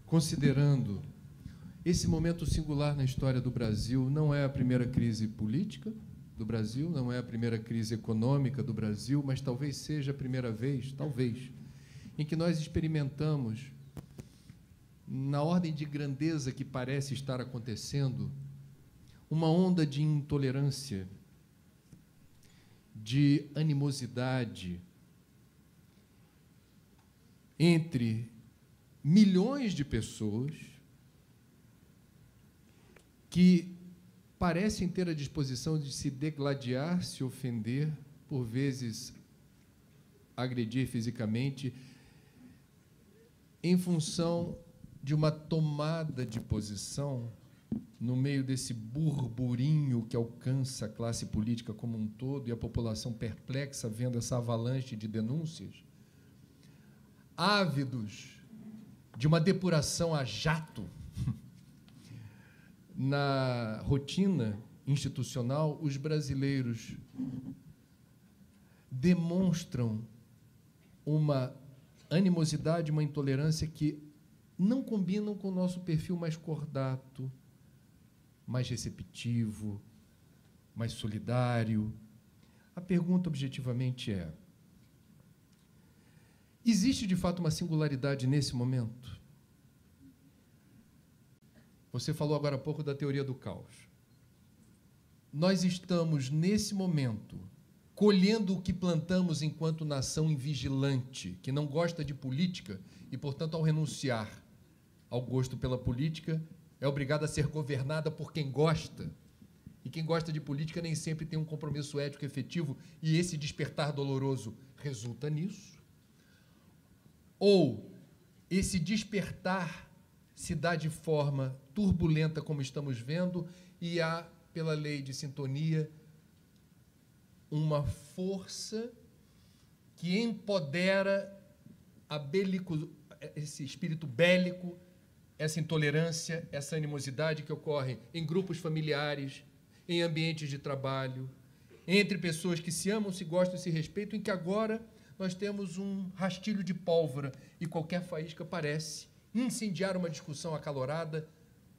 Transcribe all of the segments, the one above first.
considerando esse momento singular na história do Brasil, não é a primeira crise política do Brasil, não é a primeira crise econômica do Brasil, mas talvez seja a primeira vez, talvez, em que nós experimentamos, na ordem de grandeza que parece estar acontecendo, uma onda de intolerância, de animosidade entre milhões de pessoas que parecem ter a disposição de se degladiar, se ofender, por vezes agredir fisicamente, em função de uma tomada de posição no meio desse burburinho que alcança a classe política como um todo e a população perplexa vendo essa avalanche de denúncias, ávidos de uma depuração a jato na rotina institucional, os brasileiros demonstram uma animosidade, uma intolerância que não combinam com o nosso perfil mais cordato, mais receptivo, mais solidário. A pergunta, objetivamente, é: existe, de fato, uma singularidade nesse momento? Você falou agora há pouco da teoria do caos. Nós estamos, nesse momento, colhendo o que plantamos enquanto nação invigilante, que não gosta de política e, portanto, ao renunciar ao gosto pela política, é obrigada a ser governada por quem gosta. E quem gosta de política nem sempre tem um compromisso ético efetivo, e esse despertar doloroso resulta nisso. Ou esse despertar se dá de forma turbulenta, como estamos vendo, e há, pela lei de sintonia, uma força que empodera esse espírito bélico, essa intolerância, essa animosidade que ocorre em grupos familiares, em ambientes de trabalho, entre pessoas que se amam, se gostam e se respeitam, em que agora nós temos um rastilho de pólvora e qualquer faísca parece incendiar uma discussão acalorada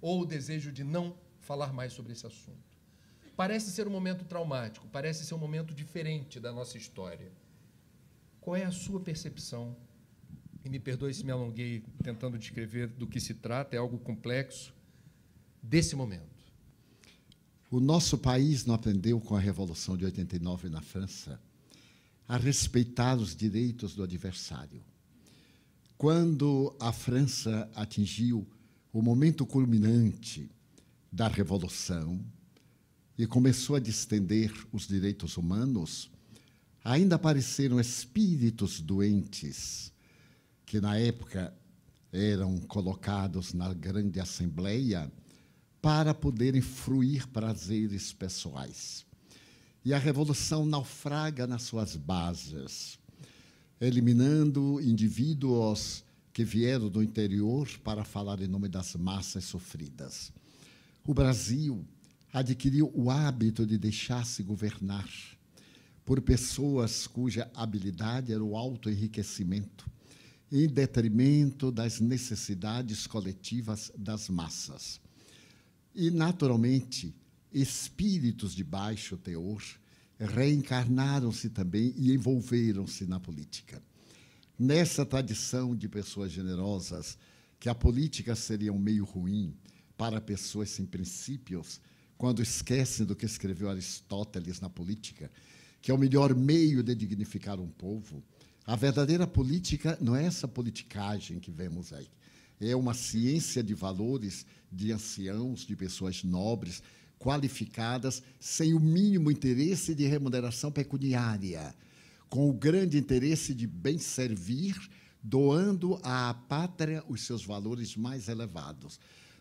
ou o desejo de não falar mais sobre esse assunto. Parece ser um momento traumático, parece ser um momento diferente da nossa história. Qual é a sua percepção? E me perdoe se me alonguei tentando descrever do que se trata, é algo complexo, desse momento. O nosso país não aprendeu com a Revolução de 89 na França a respeitar os direitos do adversário. Quando a França atingiu o momento culminante da Revolução e começou a distender os direitos humanos, ainda apareceram espíritos doentes que, na época, eram colocados na grande assembleia para poderem fruir prazeres pessoais. E a Revolução naufraga nas suas bases, eliminando indivíduos que vieram do interior para falar em nome das massas sofridas. O Brasil adquiriu o hábito de deixar-se governar por pessoas cuja habilidade era o autoenriquecimento, em detrimento das necessidades coletivas das massas. E, naturalmente, espíritos de baixo teor reencarnaram-se também e envolveram-se na política. Nessa tradição de pessoas generosas, que a política seria um meio ruim para pessoas sem princípios, quando esquecem do que escreveu Aristóteles na política, que é o melhor meio de dignificar um povo, a verdadeira política não é essa politicagem que vemos aí. É uma ciência de valores de anciãos, de pessoas nobres, qualificadas, sem o mínimo interesse de remuneração pecuniária, com o grande interesse de bem servir, doando à pátria os seus valores mais elevados.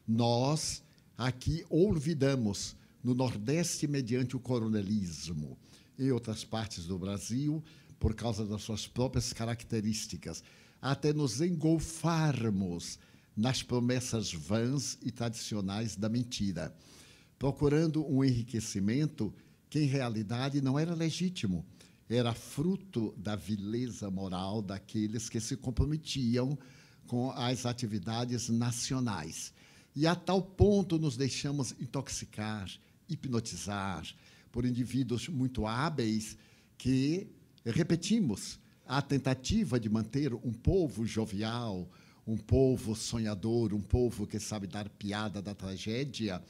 Nós, aqui, olvidamos, no Nordeste, mediante o coronelismo, em outras partes do Brasil, por causa das suas próprias características, até nos engolfarmos nas promessas vãs e tradicionais da mentira, procurando um enriquecimento que, em realidade, não era legítimo, era fruto da vileza moral daqueles que se comprometiam com as atividades nacionais. E a tal ponto nos deixamos intoxicar, hipnotizar por indivíduos muito hábeis que, repetimos, a tentativa de manter um povo jovial, um povo sonhador, um povo que sabe dar piada da tragédia,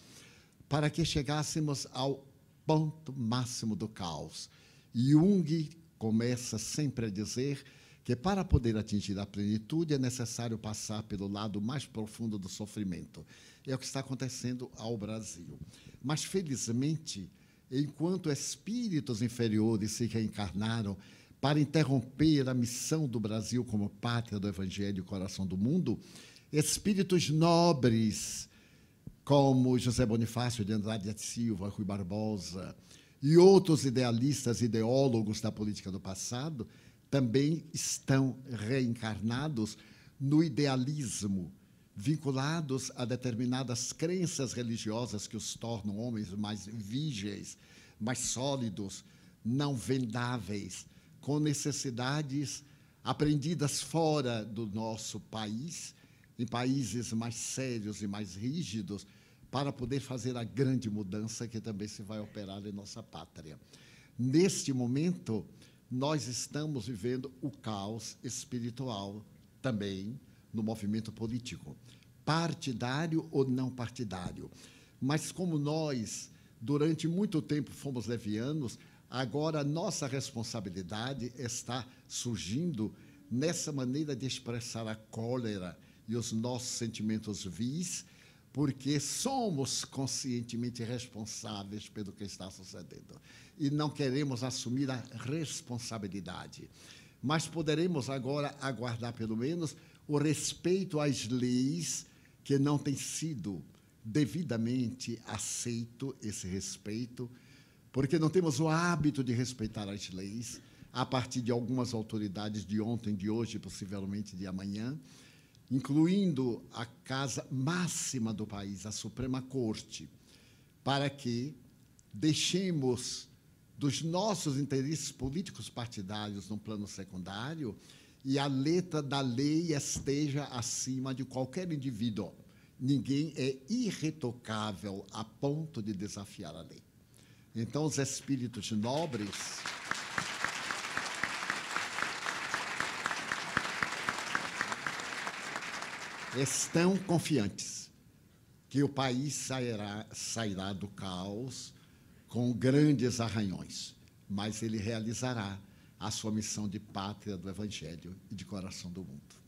para que chegássemos ao ponto máximo do caos. Jung começa sempre a dizer que, para poder atingir a plenitude, é necessário passar pelo lado mais profundo do sofrimento. É o que está acontecendo ao Brasil. Mas, felizmente, enquanto espíritos inferiores se reencarnaram para interromper a missão do Brasil como pátria do Evangelho e coração do mundo, espíritos nobres, como José Bonifácio de Andrade de Silva, Rui Barbosa e outros idealistas e ideólogos da política do passado, também estão reencarnados no idealismo, vinculados a determinadas crenças religiosas que os tornam homens mais vígeis, mais sólidos, não vendáveis, com necessidades aprendidas fora do nosso país, em países mais sérios e mais rígidos, para poder fazer a grande mudança que também se vai operar em nossa pátria. Neste momento, nós estamos vivendo o caos espiritual também no movimento político, partidário ou não partidário. Mas como nós, durante muito tempo, fomos levianos, agora a nossa responsabilidade está surgindo nessa maneira de expressar a cólera e os nossos sentimentos vis, porque somos conscientemente responsáveis pelo que está sucedendo e não queremos assumir a responsabilidade. Mas poderemos agora aguardar, pelo menos, o respeito às leis, que não tem sido devidamente aceito esse respeito, porque não temos o hábito de respeitar as leis, a partir de algumas autoridades de ontem, de hoje, possivelmente de amanhã, incluindo a casa máxima do país, a Suprema Corte, para que deixemos dos nossos interesses políticos partidários no plano secundário e a letra da lei esteja acima de qualquer indivíduo. Ninguém é irretocável a ponto de desafiar a lei. Então, os espíritos nobres estão confiantes que o país sairá do caos com grandes arranhões, mas ele realizará a sua missão de pátria do Evangelho e de coração do mundo.